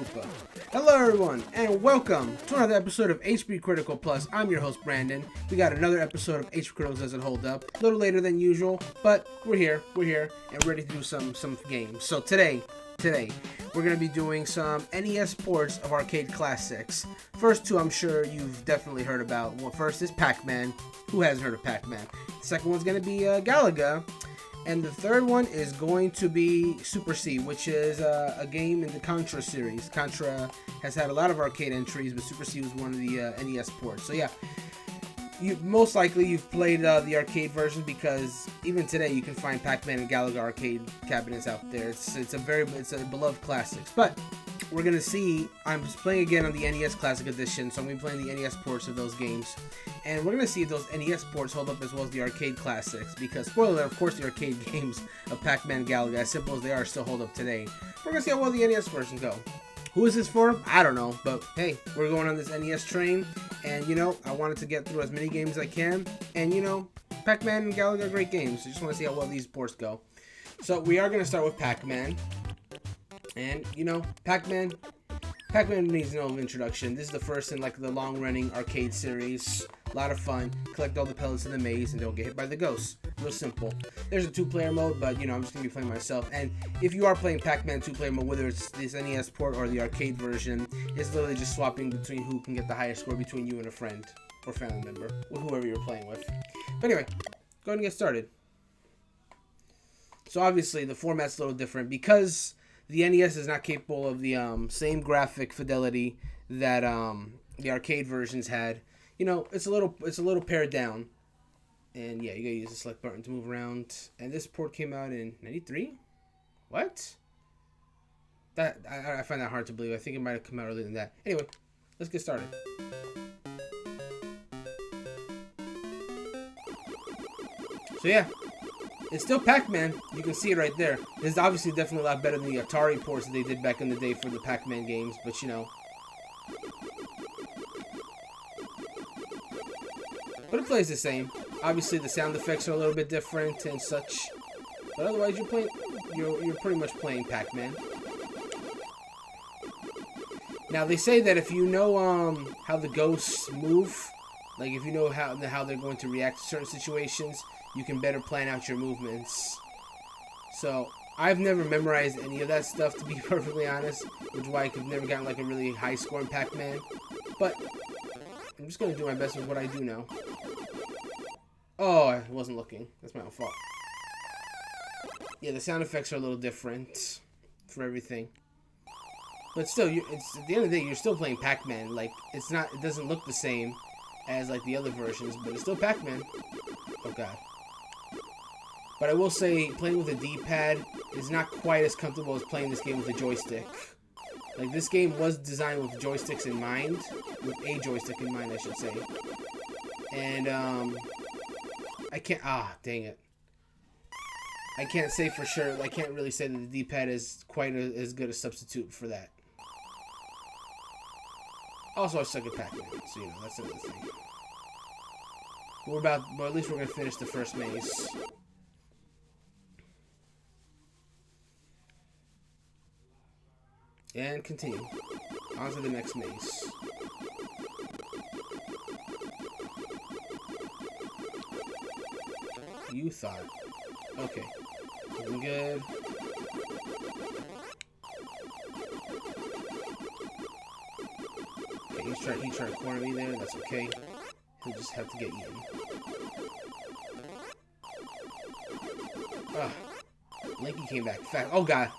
Koopa. Hello everyone, and welcome to another episode of HPCritical Plus. I'm your host, Brandon. We got another episode of HPCritical Doesn't Hold Up. A little later than usual, but we're here, and ready to do some games. So today, we're going to be doing some NES ports of arcade classics. First two I'm sure you've definitely heard about. Well, first is Pac-Man. Who hasn't heard of Pac-Man? The second one's going to be Galaga. And the third one is going to be Super C, which is a game in the Contra series. Contra has had a lot of arcade entries, but Super C was one of the NES ports. So yeah, most likely you've played the arcade version because even today you can find Pac-Man and Galaga arcade cabinets out there. It's a beloved classics. But we're gonna see. I'm just playing again on the NES Classic Edition, so I'm gonna be playing the NES ports of those games. And we're going to see if those NES ports hold up as well as the arcade classics. Because, spoiler alert, of course, the arcade games of Pac-Man and Galaga, as simple as they are, still hold up today. We're going to see how well the NES version go. Who is this for? I don't know. But, hey, we're going on this NES train. And, I wanted to get through as many games as I can. And, Pac-Man and Galaga are great games. So I just want to see how well these ports go. So, we are going to start with Pac-Man. And, Pac-Man needs no introduction. This is the first in the long-running arcade series. A lot of fun. Collect all the pellets in the maze and don't get hit by the ghosts. Real simple. There's a two-player mode, but I'm just gonna be playing myself. And if you are playing Pac-Man two-player mode, whether it's this NES port or the arcade version, it's literally just swapping between who can get the highest score between you and a friend or family member or whoever you're playing with. But anyway, go ahead and get started. So obviously the format's a little different because the NES is not capable of the same graphic fidelity that the arcade versions had. It's a little pared down. And yeah, you gotta use the select button to move around. And this port came out in 93? What? That I find that hard to believe. I think it might have come out earlier than that. Anyway, let's get started. So yeah, it's still Pac-Man. You can see it right there. This is obviously definitely a lot better than the Atari ports that they did back in the day for the Pac-Man games. But But it plays the same. Obviously, the sound effects are a little bit different and such. But otherwise, you're pretty much playing Pac-Man. Now, they say that if you know how the ghosts move, like if you know how they're going to react to certain situations, you can better plan out your movements. So, I've never memorized any of that stuff, to be perfectly honest, which is why I've never gotten a really high score in Pac-Man. But I'm just going to do my best with what I do know. Oh, I wasn't looking. That's my own fault. Yeah, the sound effects are a little different for everything. But still, at the end of the day, you're still playing Pac-Man. It doesn't look the same as the other versions, but it's still Pac-Man. Oh god. But I will say, playing with a D-pad is not quite as comfortable as playing this game with a joystick. This game was designed with joysticks in mind. With a joystick in mind, I should say. And, I can't... dang it. I can't say for sure. I can't really say that the D-pad is quite as good a substitute for that. Also, I suck at Pac-Man, so, that's another thing. But at least we're going to finish the first maze. And continue. On to the next maze. You thought. Okay. Doing good. Okay, he's trying to corner me there. That's okay. He'll just have to get eaten. Linky came back fast. Oh god.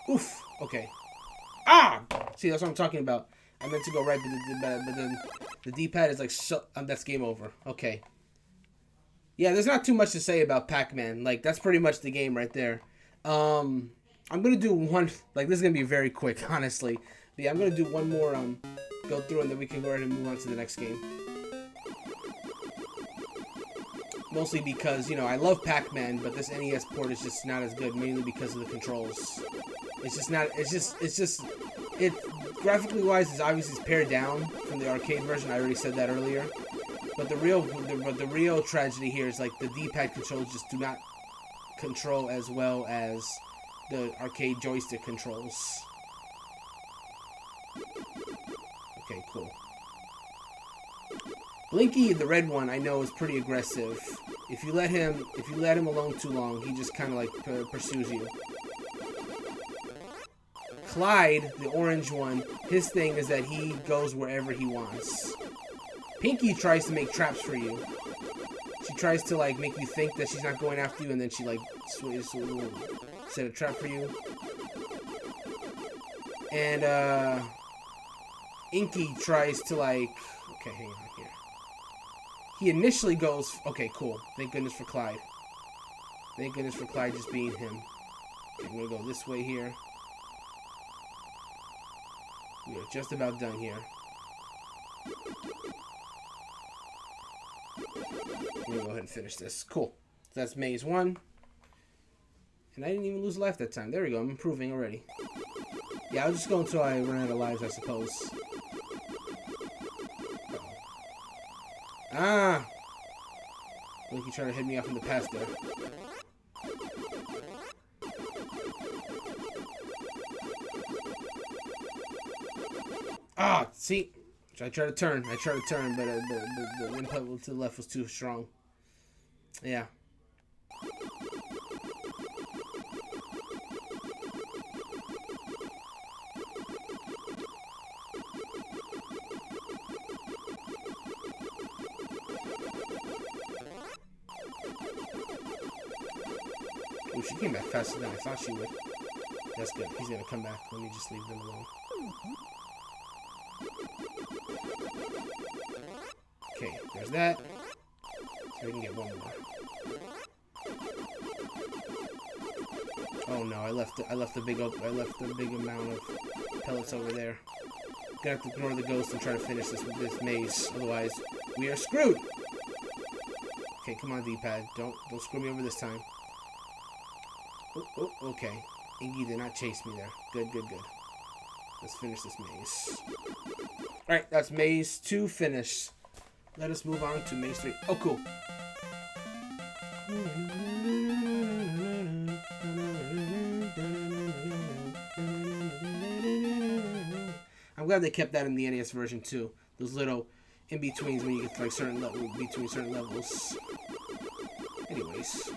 Oof. Okay. See, that's what I'm talking about. I meant to go right, but then the D-pad is that's game over. Okay. Yeah, there's not too much to say about Pac-Man. That's pretty much the game right there. I'm gonna do one. This is gonna be very quick, honestly. But yeah, I'm gonna do one more. Go through, and then we can go ahead and move on to the next game. Mostly because I love Pac-Man, but this NES port is just not as good, mainly because of the controls. It's just not. It's just. It graphically wise is obviously pared down from the arcade version. I already said that earlier. But the real tragedy here is the D-pad controls just do not control as well as the arcade joystick controls. Okay, cool. Blinky, the red one, I know is pretty aggressive. If you let him alone too long, he just kind of like pursues you. Clyde, the orange one, his thing is that he goes wherever he wants. Pinky tries to make traps for you. She tries to like make you think that she's not going after you, and then she like set a trap for you. And Inky tries to like, okay, hang on here. He initially goes, okay, cool. Thank goodness for Clyde. Thank goodness for Clyde just being him. Okay, I'm gonna go this way here. We are just about done here. I'm gonna go ahead and finish this. Cool. So that's maze 1. And I didn't even lose a life that time. There we go. I'm improving already. Yeah, I'll just go until I run out of lives, I suppose. Ah! Like you trying to hit me off in the past there. Ah! See? I tried to turn, but the input to the left was too strong. Yeah. Ooh, she came back faster than I thought she would. That's good. He's gonna come back. Let me just leave them alone. Okay, there's that. So we can get one more. Oh no, I left the big amount of pellets over there. Gonna have to ignore the ghost and try to finish this maze. Otherwise, we are screwed. Okay, come on, D-pad. Don't screw me over this time. Oh, okay. Ingy did not chase me there. Good. Let's finish this maze. Alright, that's maze 2 finished. Let us move on to maze 3. Oh, cool. I'm glad they kept that in the NES version too. Those little in-betweens when you get to like certain between certain levels. Anyways.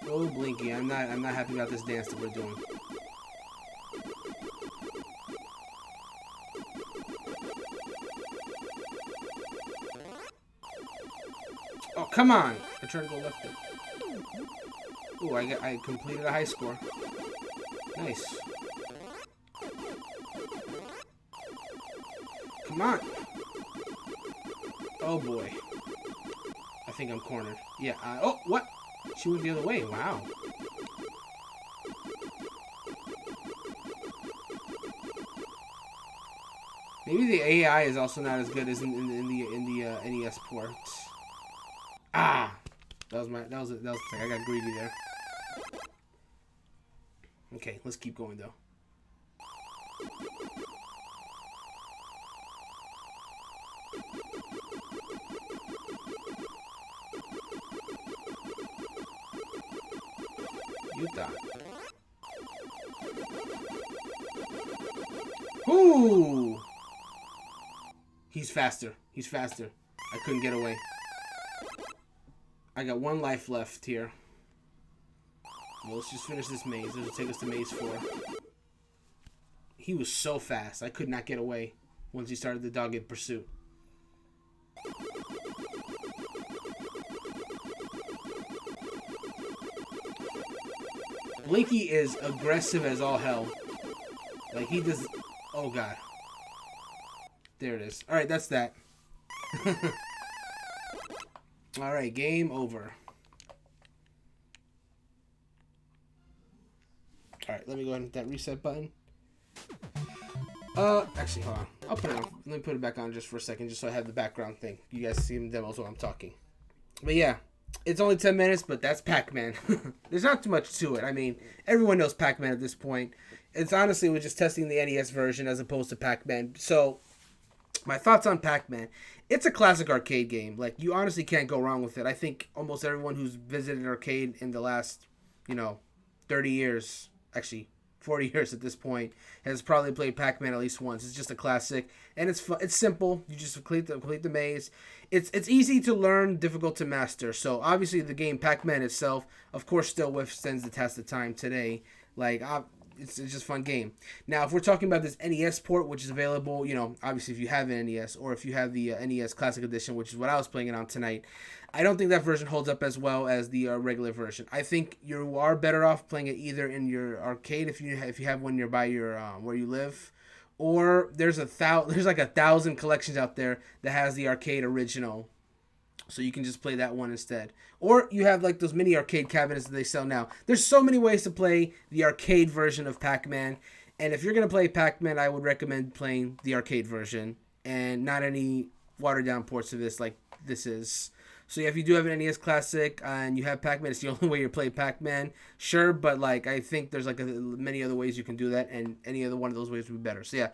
Oh, Blinky, I'm not happy about this dance that we're doing. Oh, come on! I tried to go left there. Ooh, I completed a high score. Nice. Come on! Oh boy. I think I'm cornered. Yeah, oh, what? She went the other way. Wow. Maybe the AI is also not as good as in the NES port. Ah, that was I got greedy there. Okay, let's keep going though. Utah. Ooh! He's faster. I couldn't get away. I got 1 life left here. Well, let's just finish this maze. This will take us to maze 4. He was so fast. I could not get away once he started the dogged pursuit. Blinky is aggressive as all hell. Like, he does... Oh, God. There it is. Alright, that's that. Alright, game over. Alright, let me go ahead and hit that reset button. Actually, hold on. I'll put it on. Let me put it back on just for a second, just so I have the background thing. You guys see the demos while I'm talking. But yeah, it's only 10 minutes, but that's Pac-Man. There's not too much to it. I mean, everyone knows Pac-Man at this point. It's honestly, we're just testing the NES version as opposed to Pac-Man. So, my thoughts on Pac-Man. It's a classic arcade game. Like, you honestly can't go wrong with it. I think almost everyone who's visited an arcade in the last, 30 years, actually, 40 years at this point, has probably played Pac-Man at least once. It's just a classic, and it's fun. It's simple. You just complete the maze. It's easy to learn, difficult to master. So obviously the game Pac-Man itself, of course, still withstands the test of time today. Like it's just a fun game. Now, if we're talking about this NES port, which is available, obviously if you have an NES or if you have the NES Classic Edition, which is what I was playing it on tonight, I don't think that version holds up as well as the regular version. I think you are better off playing it either in your arcade if you have one nearby your where you live, or there's like 1,000 collections out there that has the arcade original. So you can just play that one instead. Or you have like those mini arcade cabinets that they sell now. There's so many ways to play the arcade version of Pac-Man. And if you're going to play Pac-Man, I would recommend playing the arcade version and not any watered down ports of this like this is. So yeah, if you do have an NES Classic and you have Pac-Man, it's the only way you play Pac-Man. Sure, but like I think there's like many other ways you can do that, and any other one of those ways would be better. So yeah,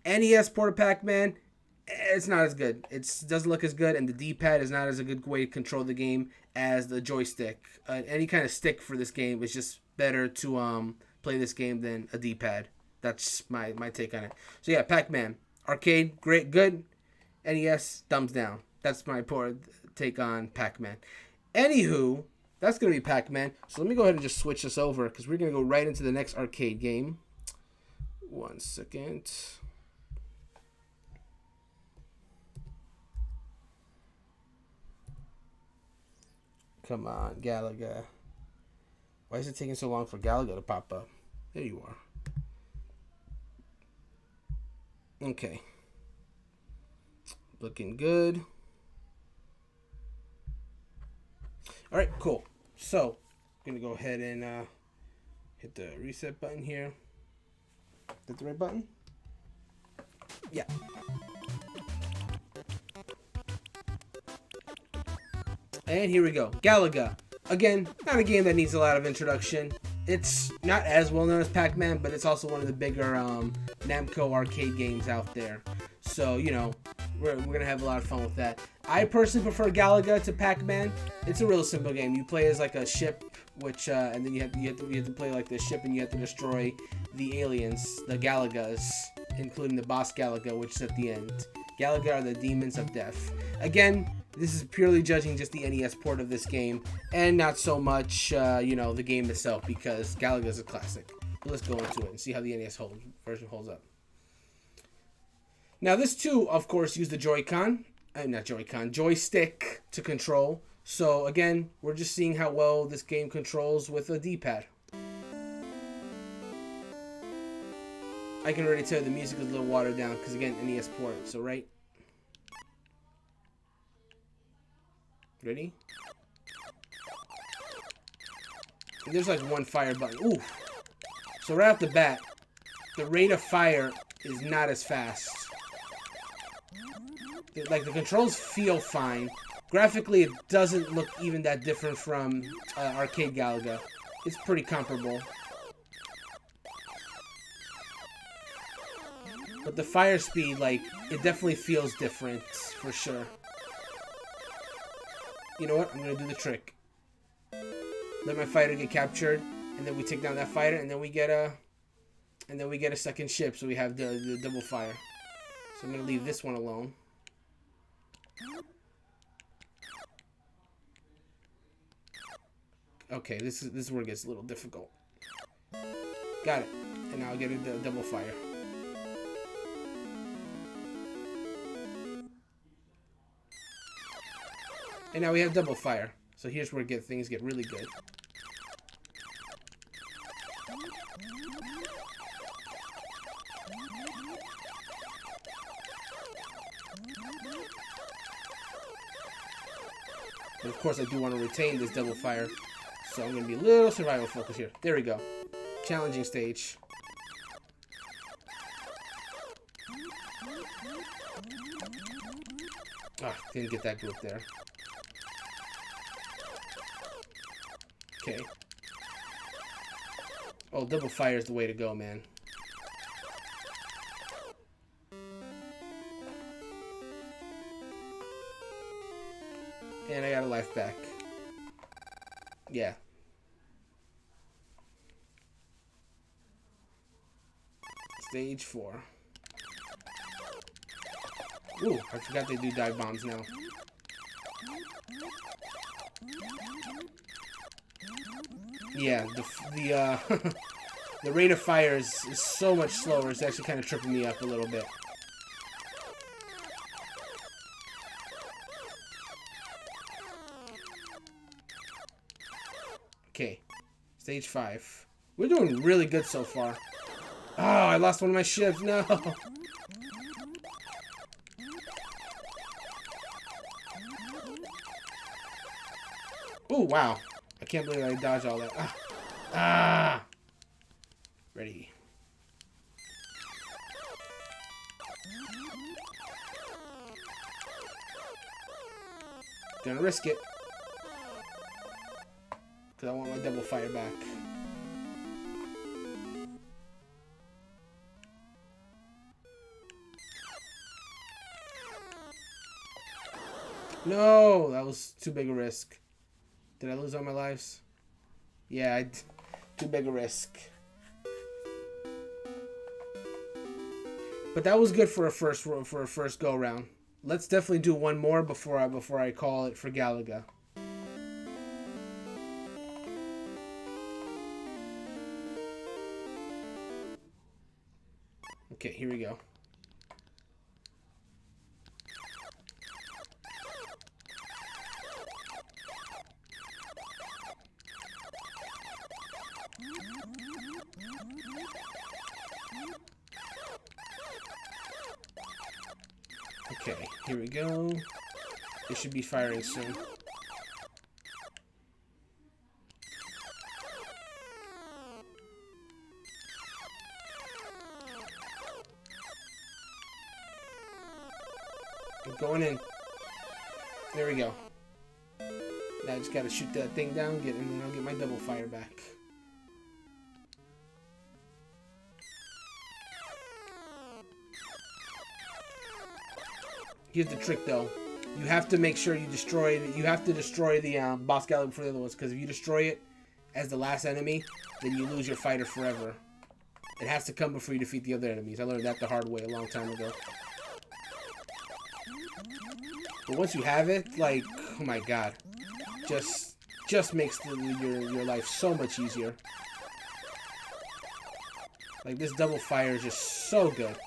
NES port of Pac-Man, it's not as good. It doesn't look as good, and the D-pad is not as a good way to control the game as the joystick. Any kind of stick for this game is just better to play this game than a D-pad. That's my take on it. So yeah, Pac-Man. Arcade, great, good. NES, thumbs down. That's my poor take on Pac-Man. Anywho, that's going to be Pac-Man. So let me go ahead and just switch this over because we're going to go right into the next arcade game. 1 second. Come on, Galaga. Why is it taking so long for Galaga to pop up? There you are. Okay. Looking good. All right, cool. So, I'm going to go ahead and hit the reset button here. Is that the right button? Yeah. And here we go. Galaga. Again, not a game that needs a lot of introduction. It's not as well known as Pac-Man, but it's also one of the bigger Namco arcade games out there. So, we're going to have a lot of fun with that. I personally prefer Galaga to Pac-Man. It's a real simple game. You play as like a ship, which and then you have to play like the ship, and you have to destroy the aliens, the Galagas, including the boss Galaga, which is at the end. Galaga are the demons of death. Again, this is purely judging just the NES port of this game, and not so much, the game itself, because Galaga is a classic. But let's go into it and see how the NES version holds up. Now, this too, of course, used the joystick to control. So again, we're just seeing how well this game controls with a D-pad. I can already tell the music is a little watered down because again, NES port. So right. Ready? And there's like one fire button. Ooh. So right off the bat, the rate of fire is not as fast. Like the controls feel fine. Graphically, it doesn't look even that different from arcade Galaga. It's pretty comparable. But the fire speed, like, it definitely feels different, for sure. You know what? I'm gonna do the trick. Let my fighter get captured, and then we take down that fighter, and then we get a second ship, so we have the double fire. So I'm gonna leave this one alone. Okay, this is where it gets a little difficult. Got it. And now I'll get a double fire. And now we have double fire. So here's where things get really good. But of course I do want to retain this double fire. So I'm going to be a little survival focused here. There we go. Challenging stage. Ah, didn't get that group there. Okay. Oh, double fire is the way to go, man. And I got a life back. Yeah. Stage 4. Ooh, I forgot they do dive bombs now. Yeah, the the rate of fire is so much slower. It's actually kind of tripping me up a little bit. Okay, stage 5. We're doing really good so far. Oh, I lost one of my ships. No. Oh, wow. I can't believe I dodged all that. Ah. Ah. Ready. Gonna risk it. Because I want my double fire back. No, that was too big a risk. Did I lose all my lives? Yeah, too big a risk. But that was good for a first go round. Let's definitely do one more before I call it for Galaga. Okay, here we go. Okay, here we go. They should be firing soon. I'm going in. There we go. Now I just gotta shoot that thing down, and then I'll get my double fire back. Here's the trick, though. You have to make sure you destroy it. You have to destroy the boss Galaga before the other ones, because if you destroy it as the last enemy, then you lose your fighter forever. It has to come before you defeat the other enemies. I learned that the hard way a long time ago. But once you have it, like, oh my god, just makes your life so much easier. Like, this double fire is just so good.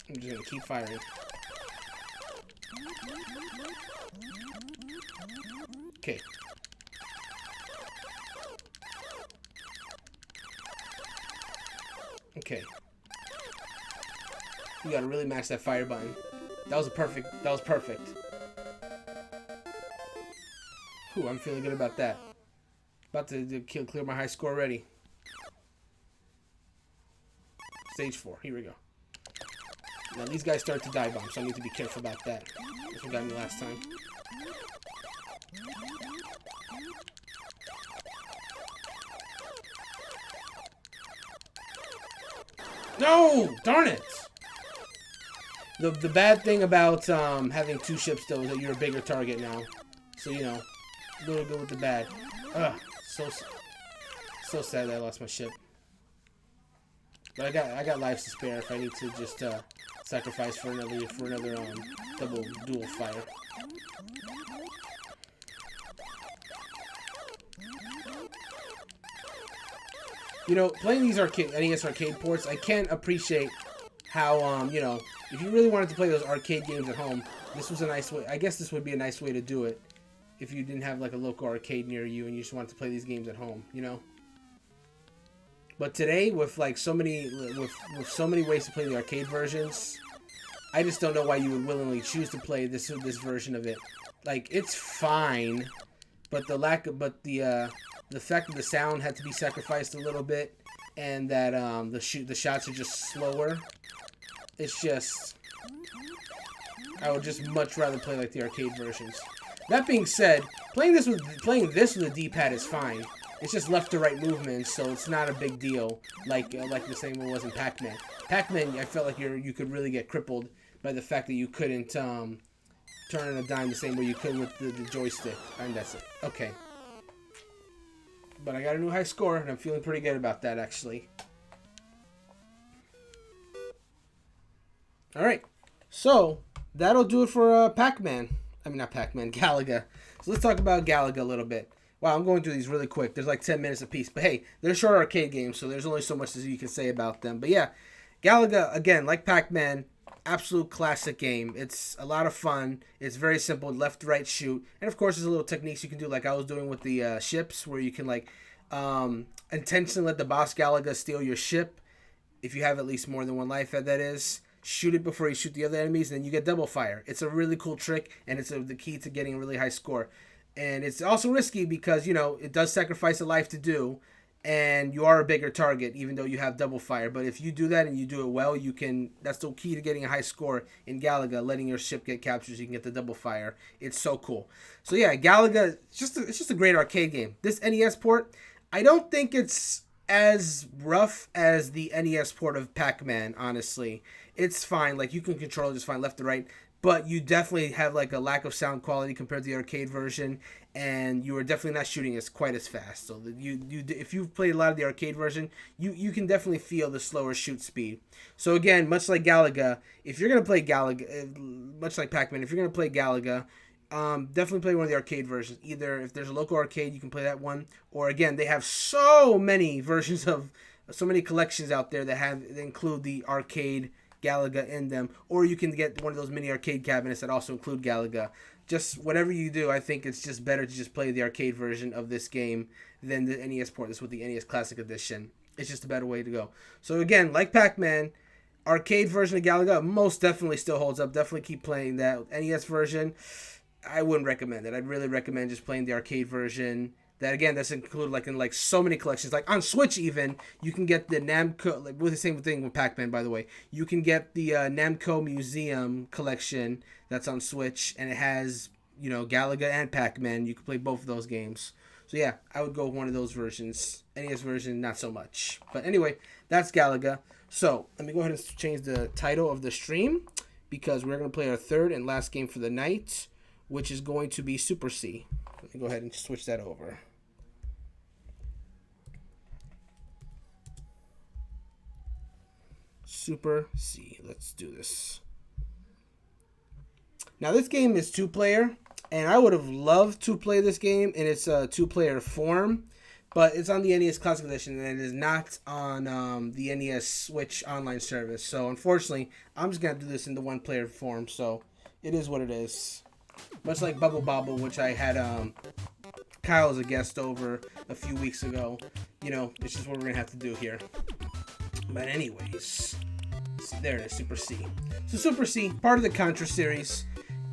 I'm just gonna keep firing. Okay. Okay. You gotta really max that fire button. That was perfect. Ooh, I'm feeling good about that. About to clear my high score already. Stage 4. Here we go. Now these guys start to dive bomb, so I need to be careful about that. That's what got me last time. No! Darn it! The bad thing about having two ships, though, is that you're a bigger target now. So, you know, a little good with the bad. Ugh, so sad that I lost my ship. But I got lives to spare if I need to just sacrifice for another double dual fire. You know, playing these NES arcade ports, I can't appreciate how you know, if you really wanted to play those arcade games at home, this was a nice way. I guess this would be a nice way to do it if you didn't have like a local arcade near you and you just wanted to play these games at home, you know. But today, with like so many ways to play the arcade versions, I just don't know why you would willingly choose to play this version of it. Like, it's fine, but the fact that the sound had to be sacrificed a little bit, and that the shots are just slower. It's just, I would just much rather play like the arcade versions. That being said, playing this with a D-pad is fine. It's just left to right movements, so it's not a big deal. Like the same way it was in Pac-Man. Pac-Man, I felt like you could really get crippled by the fact that you couldn't turn on a dime the same way you could with the joystick. And that's it. Okay. But I got a new high score, and I'm feeling pretty good about that, actually. Alright, so that'll do it for Pac-Man. I mean, not Pac-Man, Galaga. So let's talk about Galaga a little bit. Wow, I'm going through these really quick. There's like 10 minutes apiece. But hey, they're short arcade games, so there's only so much as you can say about them. But yeah, Galaga, again, like Pac-Man, absolute classic game. It's a lot of fun. It's very simple, left, right, shoot. And of course, there's a little techniques you can do, like I was doing with the ships, where you can like intentionally let the boss Galaga steal your ship. If you have at least more than one life, that is. Shoot it before you shoot the other enemies, and then you get double fire. It's a really cool trick, and it's the key to getting a really high score. And it's also risky because, you know, it does sacrifice a life to do, and you are a bigger target, even though you have double fire. But if you do that and you do it well, you can. That's the key to getting a high score in Galaga, letting your ship get captured so you can get the double fire. It's so cool. So yeah, Galaga, it's just a great arcade game. This NES port, I don't think it's as rough as the NES port of Pac-Man, honestly. It's fine, like you can control it just fine left to right, but you definitely have like a lack of sound quality compared to the arcade version, and you are definitely not shooting as quite as fast. So that if you've played a lot of the arcade version, you can definitely feel the slower shoot speed. So again, much like Galaga, if you're gonna play Galaga, much like Pac-Man, if you're gonna play Galaga, definitely play one of the arcade versions. Either if there's a local arcade, you can play that one, or again, they have so many versions of so many collections out there that include the arcade Galaga in them, or you can get one of those mini arcade cabinets that also include Galaga. Just whatever you do, I think it's just better to just play the arcade version of this game than the NES port. This with the NES Classic Edition. It's just a better way to go. So again, like Pac-Man, arcade version of Galaga most definitely still holds up. Definitely keep playing that. NES version, I wouldn't recommend it. I'd really recommend just playing the arcade version. That again, that's included like in like so many collections. Like on Switch, even you can get the Namco. Like, with the same thing with Pac-Man, by the way. You can get the Namco Museum collection that's on Switch, and it has Galaga and Pac-Man. You can play both of those games. So yeah, I would go with one of those versions. NES version, not so much. But anyway, that's Galaga. So let me go ahead and change the title of the stream because we're gonna play our third and last game for the night, which is going to be Super C. Let me go ahead and switch that over. Super C. Let's do this. Now this game is 2-player, and I would have loved to play this game in its 2-player form, but it's on the NES Classic Edition, and it is not on the NES Switch online service. So unfortunately, I'm just gonna do this in the 1-player form. So it is what it is. Much like Bubble Bobble, which I had Kyle as a guest over a few weeks ago. It's just what we're gonna have to do here. But anyways, there it is, Super C. So Super C, part of the Contra series.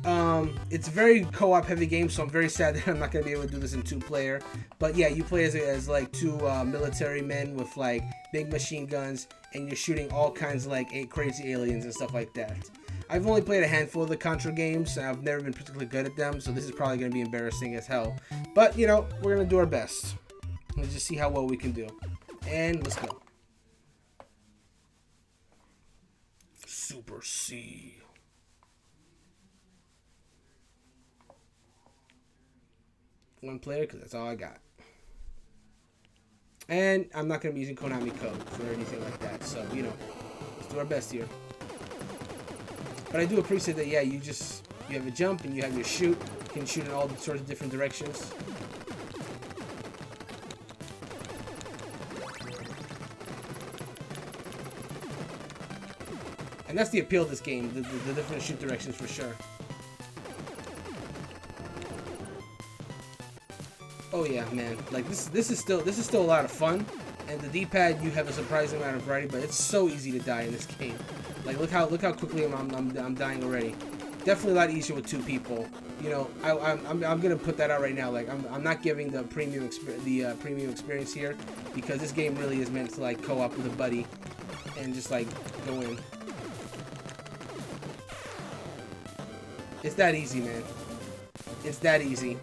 It's a very co-op heavy game, so I'm very sad that I'm not going to be able to do this in 2-player. But yeah, you play as like two military men with like big machine guns, and you're shooting all kinds of like crazy aliens and stuff like that. I've only played a handful of the Contra games, and I've never been particularly good at them, so this is probably going to be embarrassing as hell. But, we're going to do our best. Let's just see how well we can do. And let's go. Super C. One player, because that's all I got. And I'm not going to be using Konami code for anything like that. So, let's do our best here. But I do appreciate that, yeah, you have a jump and you have your shoot. You can shoot in all sorts of different directions. And that's the appeal of this game, the different shoot directions for sure. Oh yeah, man! Like this is still a lot of fun, and the D-pad you have a surprising amount of variety, but it's so easy to die in this game. Like look how quickly I'm dying already. Definitely a lot easier with 2 people. I'm gonna put that out right now. Like I'm not giving the premium experience here because this game really is meant to like co-op with a buddy and just like go in. It's that easy, man. It's that easy.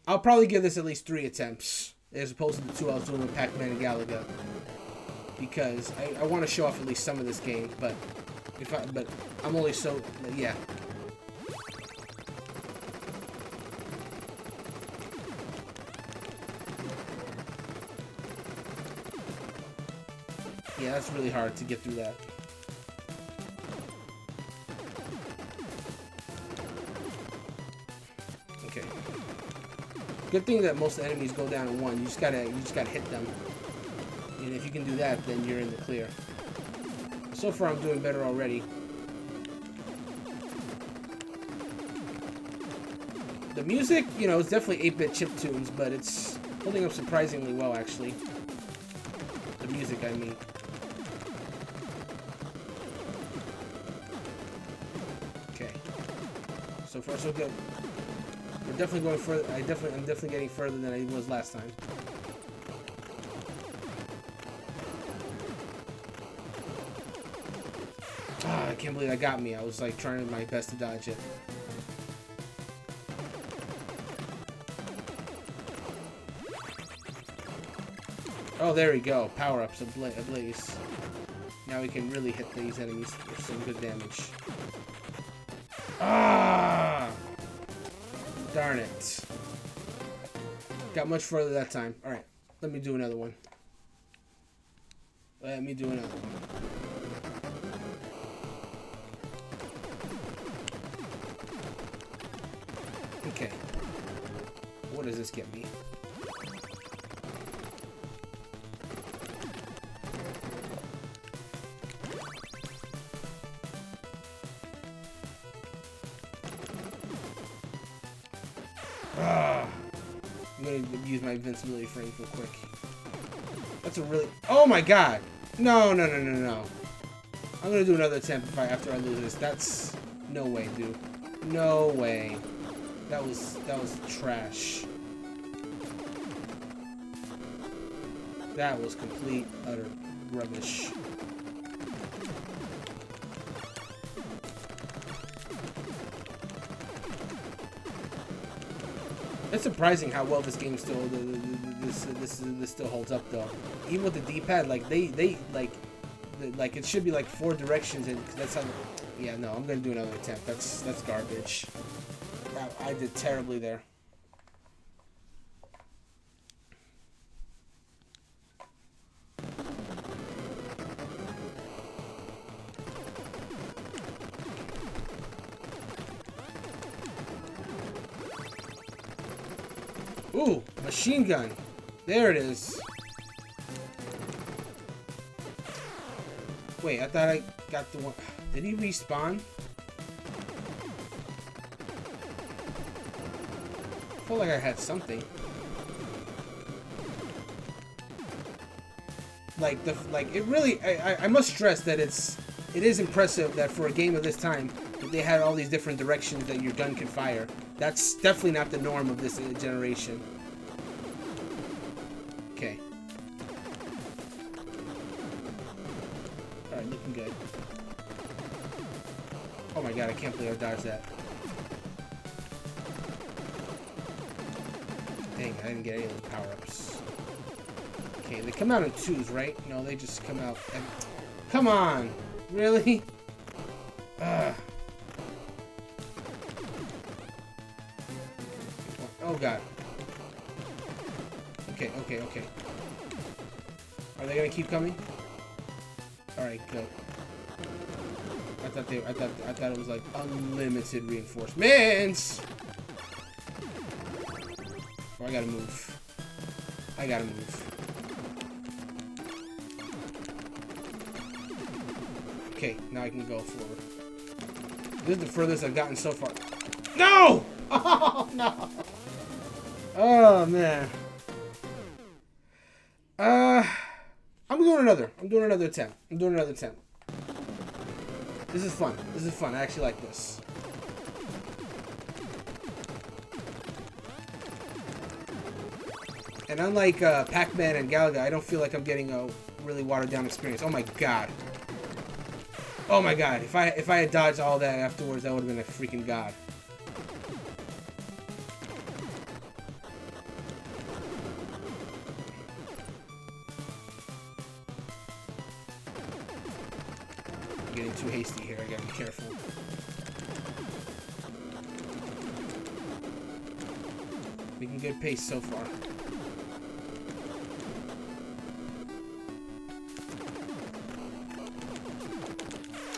I'll probably give this at least 3 attempts, as opposed to the 2 I was doing with Pac-Man and Galaga, because I want to show off at least some of this game. But I'm only so yeah. Yeah, that's really hard to get through that. Okay. Good thing that most enemies go down in one. You just gotta hit them. And if you can do that, then you're in the clear. So far, I'm doing better already. The music, you know, it's definitely 8-bit chiptunes, but it's holding up surprisingly well, actually. The music, I mean. Okay. So far, so good. We're definitely going further. I'm definitely getting further than I was last time. Ah, I can't believe that got me. I was like trying my best to dodge it. Oh, there we go. Power-ups ablaze. Now we can really hit these enemies for some good damage. Ah! Darn it. Got much further that time. Alright, let me do another one. Let me do another one. Okay. What does this get me? I'm gonna use my invincibility frame real quick. That's a really... Oh my god! No, no, no, no, no. I'm gonna do another attempt after I lose this. That's... No way, dude. No way. That was trash. That was complete, utter rubbish. It's surprising how well this game still this still holds up though. Even with the D-pad, like they like it should be like 4 directions, and that's how. Yeah, no, I'm gonna do another attempt. That's garbage. I did terribly there. Ooh, machine gun. There it is. Wait, I thought I got the one. Did he respawn? I felt like I had something. Like it really. I must stress that it is impressive that for a game of this time that they had all these different directions that your gun can fire. That's definitely not the norm of this generation. Okay. Alright, looking good. Oh my god, I can't believe I dodged that. Dang, I didn't get any of the power-ups. Okay, they come out in 2s, right? No, they just come out... Come on! Really? Ugh. Oh god. Okay, okay, okay. Are they gonna keep coming? Alright, good. I thought it was like unlimited reinforcements. Oh, I gotta move. I gotta move. Okay, now I can go forward. This is the furthest I've gotten so far. No! Oh no! Oh man. I'm doing another attempt. This is fun. I actually like this. And unlike Pac-Man and Galaga, I don't feel like I'm getting a really watered down experience. Oh my god. Oh my god. If I had dodged all that afterwards, that would have been a freaking god. Getting too hasty here. I gotta be careful. Making good pace so far.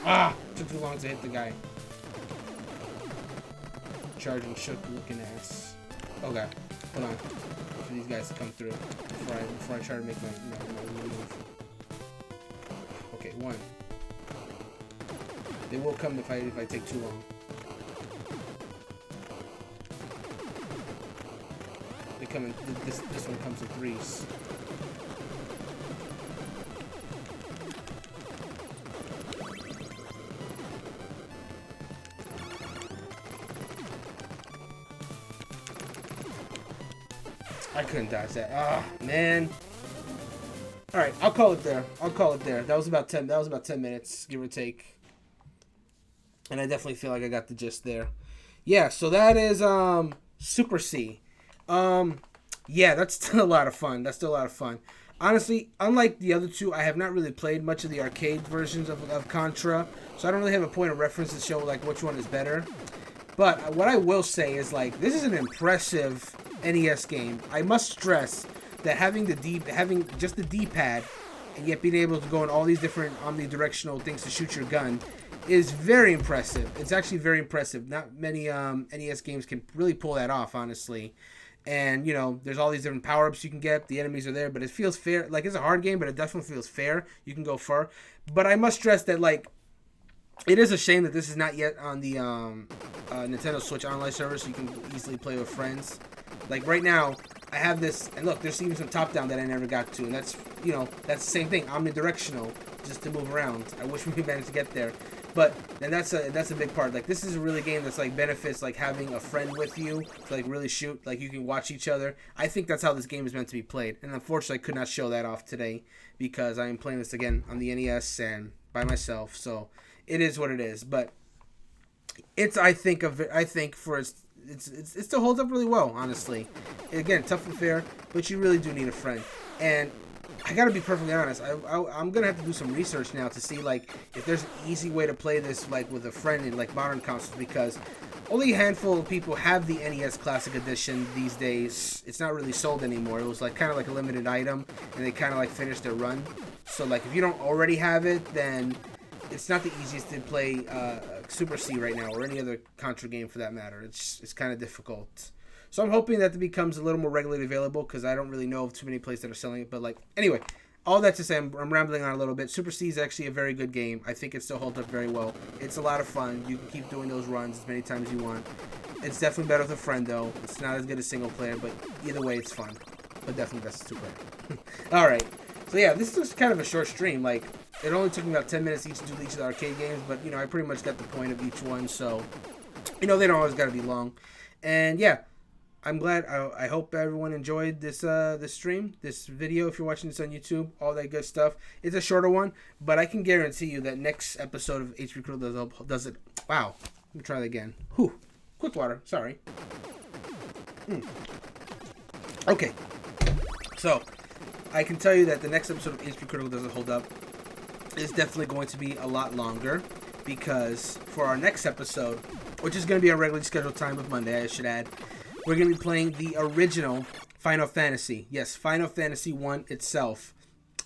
Ah! Took too long to hit the guy. Charging shook looking ass. Okay, hold on. Wait for these guys to come through before I try to make my move. Okay, one. They will come if I take too long. They come in. This one comes in threes. I couldn't dodge that. Ah, man. All right, I'll call it there. That was about 10 minutes, give or take. And I definitely feel like I got the gist there. Yeah, so that is Super C. Yeah, that's still a lot of fun. Honestly, unlike the other two, I have not really played much of the arcade versions of Contra, so I don't really have a point of reference to show like which one is better. But what I will say is like this is an impressive NES game. I must stress that having just the D-pad and yet being able to go in all these different omnidirectional things to shoot your gun is very impressive. It's actually very impressive. Not many NES games can really pull that off, honestly. And, you know, there's all these different power-ups you can get. The enemies are there, but it feels fair. Like, it's a hard game, but it definitely feels fair. You can go far. But I must stress that, like, it is a shame that this is not yet on the Nintendo Switch online server, so you can easily play with friends. Like, right now, I have this, and look, there's even some top-down that I never got to, and that's, you know, that's the same thing, omnidirectional, just to move around. I wish we managed to get there. But and that's a big part. Like this is a really game that's like benefits like having a friend with you to like really shoot. Like you can watch each other. I think that's how this game is meant to be played. And unfortunately, I could not show that off today because I am playing this again on the NES and by myself. So it is what it is. But it's I think for it still holds up really well. Honestly, again, tough and fair, but you really do need a friend. And I gotta be perfectly honest. I'm gonna have to do some research now to see like if there's an easy way to play this like with a friend in like modern consoles because only a handful of people have the NES Classic Edition these days. It's not really sold anymore. It was like kind of like a limited item, and they kind of like finished their run. So like if you don't already have it, then it's not the easiest to play Super C right now or any other Contra game for that matter. It's kind of difficult. So I'm hoping that it becomes a little more regularly available because I don't really know of too many places that are selling it. But like, anyway, all that to say, I'm rambling on a little bit. Super C is actually a very good game. I think it still holds up very well. It's a lot of fun. You can keep doing those runs as many times as you want. It's definitely better with a friend though. It's not as good as single player, but either way, it's fun. But definitely best as two player. All right. So yeah, this is kind of a short stream. Like, it only took me about 10 minutes each to do each of the arcade games, but you know, I pretty much got the point of each one. So, you know, they don't always got to be long. And yeah. I'm glad. I hope everyone enjoyed this this stream, this video. If you're watching this on YouTube, all that good stuff. It's a shorter one, but I can guarantee you that next episode of HPCritical does it. Wow. Let me try that again. Whew. Quick water. Sorry. Okay. So, I can tell you that the next episode of HPCritical Doesn't Hold Up is definitely going to be a lot longer because for our next episode, which is going to be our regularly scheduled time of Monday, I should add, we're going to be playing the original Final Fantasy. Yes, Final Fantasy 1 itself.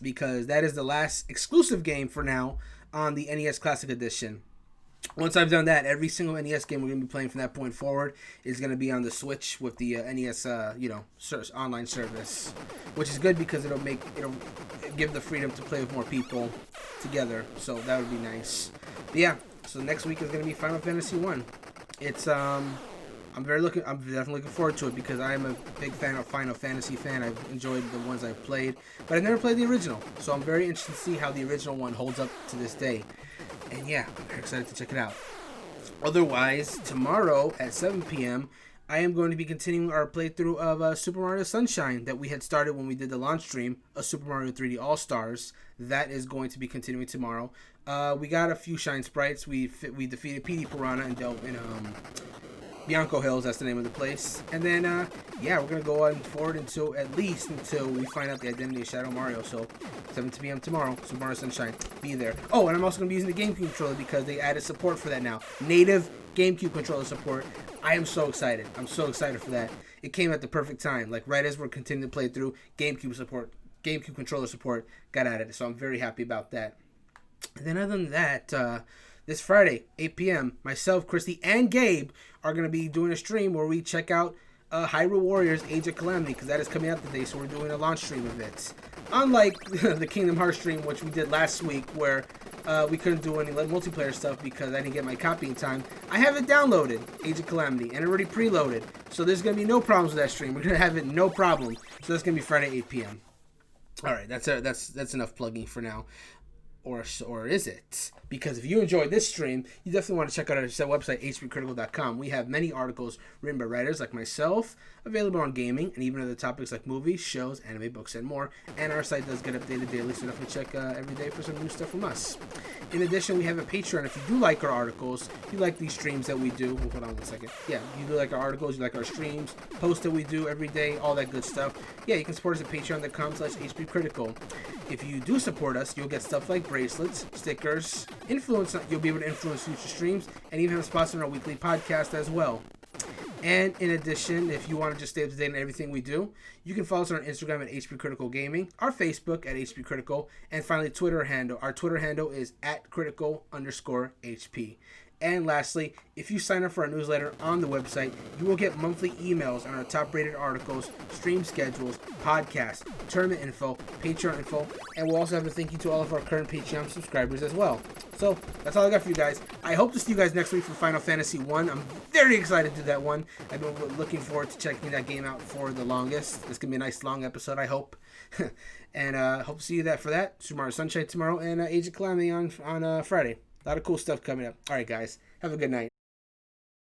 Because that is the last exclusive game for now on the NES Classic Edition. Once I've done that, every single NES game we're going to be playing from that point forward is going to be on the Switch with the NES, online service. Which is good because it'll give the freedom to play with more people together. So that would be nice. But yeah, so next week is going to be Final Fantasy 1. It's, I'm definitely looking forward to it because I am a big fan of Final Fantasy fan. I've enjoyed the ones I've played, but I've never played the original. So I'm very interested to see how the original one holds up to this day. And yeah, I'm very excited to check it out. Otherwise, tomorrow at 7 p.m., I am going to be continuing our playthrough of Super Mario Sunshine that we had started when we did the launch stream of Super Mario 3D All-Stars. That is going to be continuing tomorrow. We got a few Shine Sprites. We defeated PD Piranha and dealt in Bianco Hills, that's the name of the place. And then, yeah, we're going to go on forward until we find out the identity of Shadow Mario. So, 7 p.m. tomorrow, Super Mario Sunshine. Be there. Oh, and I'm also going to be using the GameCube controller because they added support for that now. Native GameCube controller support. I am so excited. I'm so excited for that. It came at the perfect time. Like, right as we're continuing to play through, GameCube controller support got added. So, I'm very happy about that. And then other than that, this Friday, 8 p.m., myself, Christy, and Gabe are going to be doing a stream where we check out Hyrule Warriors Age of Calamity, because that is coming out today, so we're doing a launch stream of it. Unlike the Kingdom Hearts stream, which we did last week, where we couldn't do any multiplayer stuff because I didn't get my copy in time, I have it downloaded, Age of Calamity, and already preloaded. So there's going to be no problems with that stream. We're going to have it no problem. So that's going to be Friday, 8 p.m. All right, that's enough plugging for now. Or is it? Because if you enjoyed this stream, you definitely want to check out our website, HPCritical.com. We have many articles written by writers like myself, available on gaming, and even other topics like movies, shows, anime, books, and more. And our site does get updated daily, so definitely check every day for some new stuff from us. In addition, we have a Patreon. If you do like our articles, you like these streams that we do. Hold on one second. Yeah, you do like our articles, you like our streams, posts that we do every day, all that good stuff. Yeah, you can support us at patreon.com/HPCritical. If you do support us, you'll get stuff like bracelets, stickers, you'll be able to influence future streams, and even have spots on our weekly podcast as well. And in addition, if you want to just stay up to date on everything we do, you can follow us on Instagram at HPCritical Gaming, our Facebook at HPCritical, and finally Twitter handle. Our Twitter handle is @critical_HP. And lastly, if you sign up for our newsletter on the website, you will get monthly emails on our top-rated articles, stream schedules, podcasts, tournament info, Patreon info, and we'll also have a thank you to all of our current Patreon subscribers as well. So, that's all I got for you guys. I hope to see you guys next week for Final Fantasy 1. I'm very excited to do that one. I've been looking forward to checking that game out for the longest. This can be a nice long episode, I hope. And hope to see you for that. Super Mario Sunshine tomorrow, and Age of Calamity on Friday. A lot of cool stuff coming up. All right, guys. Have a good night.